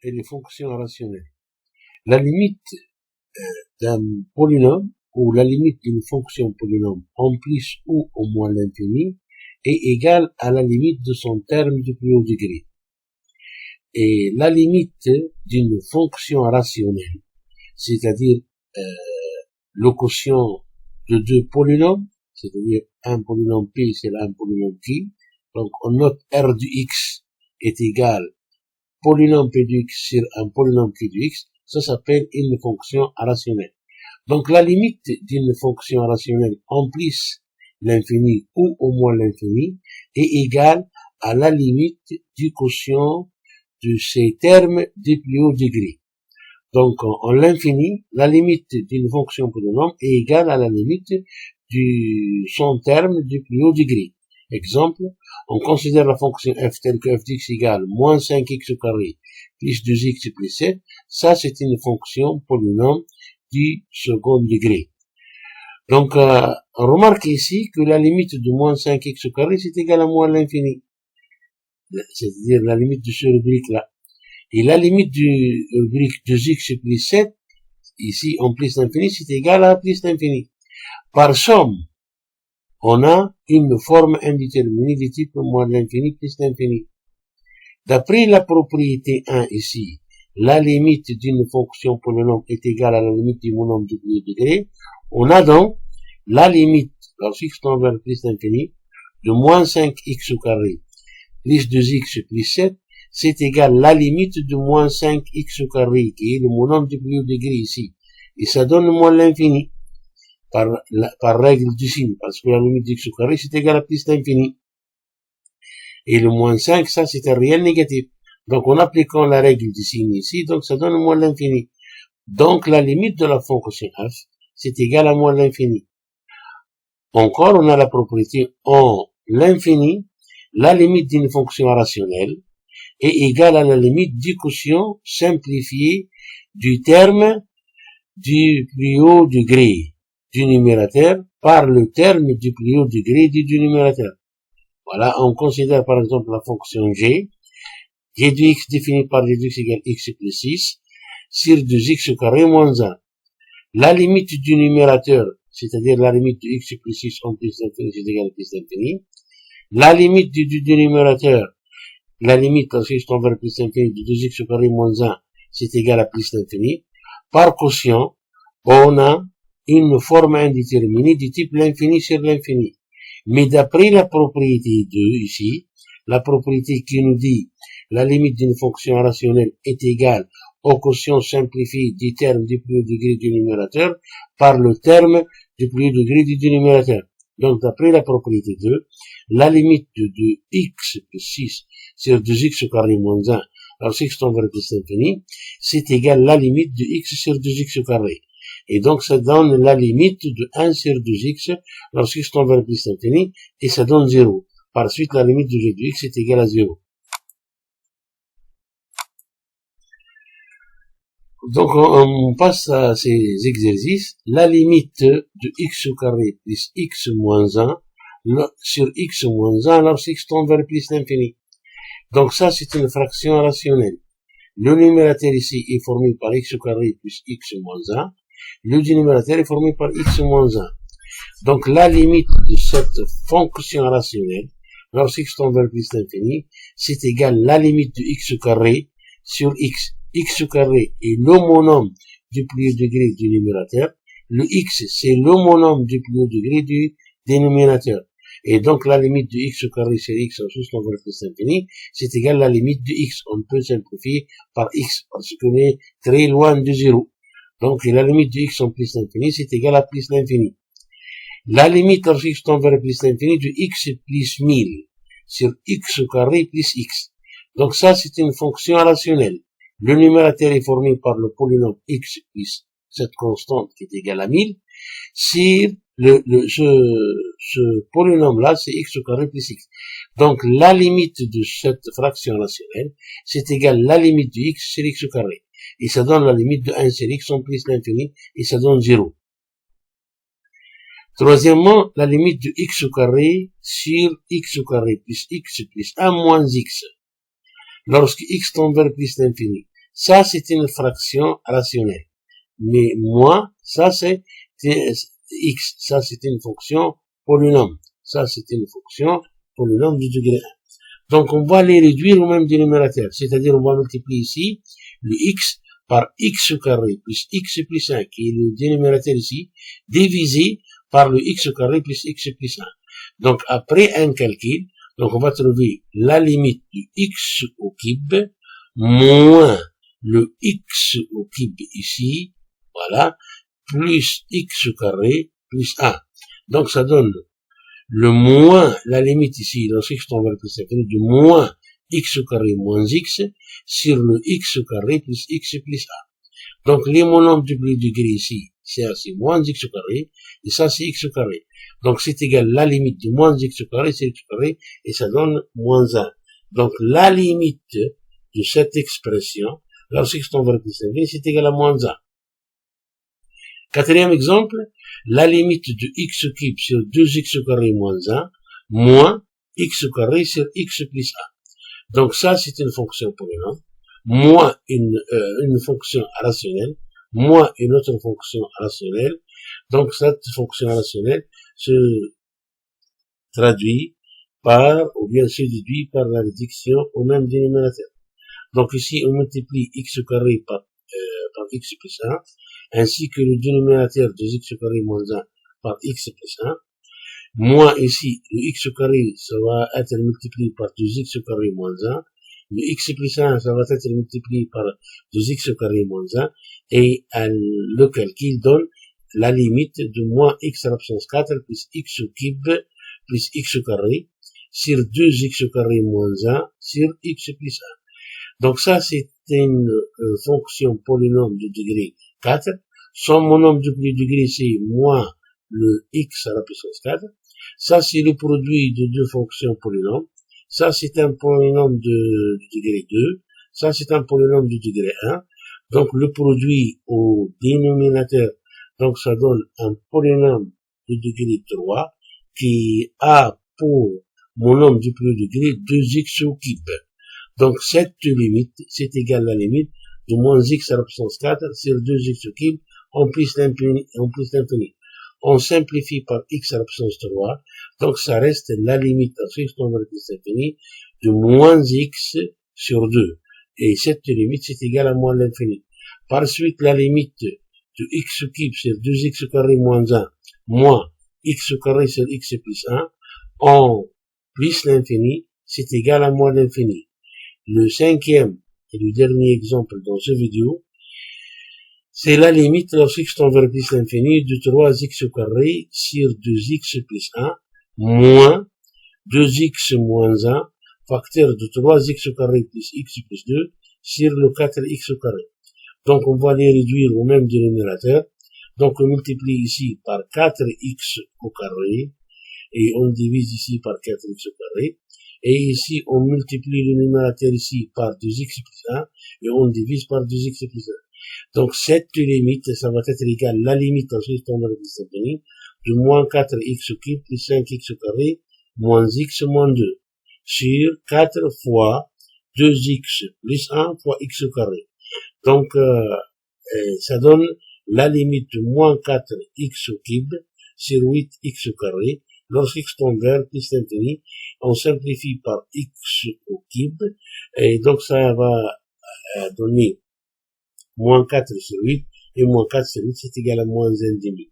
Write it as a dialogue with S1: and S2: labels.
S1: et les fonctions rationnelles. La limite d'un polynôme ou la limite d'une fonction polynôme en plus ou au moins l'infini est égale à la limite de son terme du plus haut degré. Et la limite d'une fonction rationnelle, c'est-à-dire le quotient de deux polynômes, c'est-à-dire un polynôme P c'est un polynôme Q, donc on note R du X est égal polynôme P du X sur un polynôme Q du X, ça s'appelle une fonction rationnelle. Donc la limite d'une fonction rationnelle en plus l'infini ou au moins l'infini est égale à la limite du quotient de ces termes du plus haut degré. Donc en l'infini, la limite d'une fonction polynôme est égale à la limite du son terme du plus haut degré. Exemple, on considère la fonction f telle que f d'x égale moins 5x au carré plus 2x plus 7. Ça, c'est une fonction polynôme du second degré. Donc, remarquez ici que la limite de moins 5x au carré, c'est égal à moins l'infini. C'est-à-dire la limite de ce rubrique-là. Et la limite du rubrique 2x plus 7, ici en plus l'infini, c'est égal à plus l'infini. Par somme, on a une forme indéterminée du type moins l'infini plus l'infini. D'après la propriété 1 ici, la limite d'une fonction polynôme est égale à la limite du monôme du plus haut degré. On a donc la limite, lorsque x tend vers plus l'infini, de moins 5x au carré plus 2x plus 7, c'est égal à la limite de moins 5x au carré, qui est le monôme du plus haut degré ici. Et ça donne moins l'infini, par règle du signe, parce que la limite d'x au carré, c'est égal à plus l'infini. Et le moins 5, ça, c'est un réel négatif. Donc, en appliquant la règle du signe ici, donc ça donne moins l'infini. Donc, la limite de la fonction f, c'est égal à moins l'infini. Encore, on a la propriété en l'infini, la limite d'une fonction rationnelle est égale à la limite du quotient simplifié du terme du plus haut degré du numérateur par le terme du plus haut degré du numérateur. Voilà, on considère par exemple la fonction g du x définie par g de x égale x plus 6 sur 2x au carré moins 1. La limite du numérateur, c'est-à-dire la limite de x plus 6 en plus l'infini, c'est égal à plus l'infini. La limite du numérateur, la limite lorsque x tend vers plus l'infini de 2x au carré moins 1, c'est égal à plus l'infini. Par quotient, on a une forme indéterminée du type l'infini sur l'infini. Mais d'après la propriété 2 ici, la propriété qui nous dit la limite d'une fonction rationnelle est égale au quotient simplifié du terme du plus haut degré du numérateur par le terme du plus haut degré du numérateur. Donc d'après la propriété 2, la limite de x plus 6 sur 2x au carré moins 1, alors x tend vers plus l'infini, c'est égal à la limite de x sur 2x au carré. Et donc, ça donne la limite de 1 sur 2x lorsque x tend vers plus l'infini, et ça donne 0. Par suite, la limite de g de x est égale à 0. Donc, on passe à ces exercices. La limite de x au carré plus x moins 1 sur x moins 1 lorsque x tend vers plus l'infini. Donc, ça, c'est une fraction rationnelle. Le numérateur ici est formé par x au carré plus x moins 1. Le dénominateur est formé par x moins 1. Donc, la limite de cette fonction rationnelle, lorsque x tend vers plus l'infini, c'est égal à la limite de x au carré sur x. X au carré est l'homonyme du plus haut degré du numérateur. Le x, c'est l'homonyme du plus haut degré du dénominateur. Et donc, la limite de x au carré sur x en x tend vers plus l'infini, c'est égal à la limite de x. On peut simplifier par x, parce qu'on est très loin de 0. Donc, la limite de x en plus l'infini, c'est égal à plus l'infini. La limite lorsque x tend vers plus l'infini de x plus 1000 sur x au carré plus x. Donc, ça, c'est une fonction rationnelle. Le numérateur est formé par le polynôme x plus cette constante qui est égale à 1000. Sur ce polynôme-là, c'est x au carré plus x. Donc, la limite de cette fraction rationnelle, c'est égal à la limite de x sur x au carré. Et ça donne la limite de 1 sur x en plus l'infini, et ça donne 0. Troisièmement, la limite de x au carré sur x au carré plus 1 moins x. Lorsque x tend vers plus l'infini. Ça, c'est une fraction rationnelle. Mais moins, ça, c'est x. Ça, c'est une fonction polynôme. Ça, c'est une fonction polynôme du degré 1. Donc, on va les réduire au même dénominateur. C'est-à-dire, on va multiplier ici le x par x au carré plus x plus 1, qui est le dénominateur ici, divisé par le x au carré plus x plus 1. Donc, après un calcul, donc on va trouver la limite du x au cube moins le x au cube ici, voilà, plus x au carré plus 1. Donc, ça donne le moins, la limite ici, dans ce x on va le plus l'infini, du moins x au carré moins x sur le x au carré plus x plus 1. Donc, les monomes du premier degré ici, c'est moins x au carré, et ça, c'est x au carré. Donc, c'est égal la limite de moins x au carré, c'est x au carré, et ça donne moins 1. Donc, la limite de cette expression, lorsque on va le plus l'infini, c'est égal à moins 1. Quatrième exemple, la limite de x au cube sur 2x au carré moins 1, moins x au carré sur x plus 1. Donc ça, c'est une fonction polynôme, moins une fonction rationnelle, moins une autre fonction rationnelle. Donc cette fonction rationnelle se traduit par, ou bien se déduit par la réduction au même dénominateur. Donc ici, on multiplie x au carré par x plus 1, ainsi que le dénominateur de x au carré moins 1 par x plus 1, moins ici, le x au carré, ça va être multiplié par 2x au carré moins 1, le x plus 1, ça va être multiplié par 2x au carré moins 1, et le calcul donne la limite de moins x à la puissance 4 plus x au cube plus x au carré sur 2x au carré moins 1 sur x plus 1. Donc ça, c'est une fonction polynôme de degré 4. Son monôme du premier degré, c'est moins le x à la puissance 4. Ça, c'est le produit de deux fonctions polynômes. Ça, c'est un polynôme de degré 2. Ça, c'est un polynôme de degré 1. Donc, le produit au dénominateur, donc ça donne un polynôme de degré 3 qui a pour monôme du premier degré 2x au cube. Donc, cette limite, c'est égal à la limite de moins x à la puissance 4 sur 2x au cube en plus l'infini. On simplifie par x à la puissance 3. Donc, ça reste la limite à x à la puissance infinie de moins x sur 2. Et cette limite, c'est égal à moins l'infini. Par suite, la limite de x au cube sur 2x au carré moins 1 moins x au carré sur x plus 1 en plus l'infini, c'est égal à moins l'infini. Le cinquième et le dernier exemple dans cette vidéo, c'est la limite lorsque x tend vers plus l'infini de 3x au carré sur 2x plus 1 moins 2x moins 1 facteur de 3x au carré plus x plus 2 sur le 4x au carré. Donc on va les réduire au même dénominateur. Donc on multiplie ici par 4x au carré et on divise ici par 4x au carré. Et ici, on multiplie le numérateur ici par 2x plus 1 et on divise par 2x plus 1. Donc, cette limite, ça va être égal à la limite, ensuite, on va le définir, de moins 4x au cube plus 5x au carré moins x moins 2 sur 4 fois 2x plus 1 fois x au carré. Donc, ça donne la limite de moins 4x au cube sur 8x au carré. Lorsque x tend vers plus l'infini, on simplifie par x au cube, et donc ça va donner moins 4 sur 8, et moins 4 sur 8, c'est égal à moins 1,5.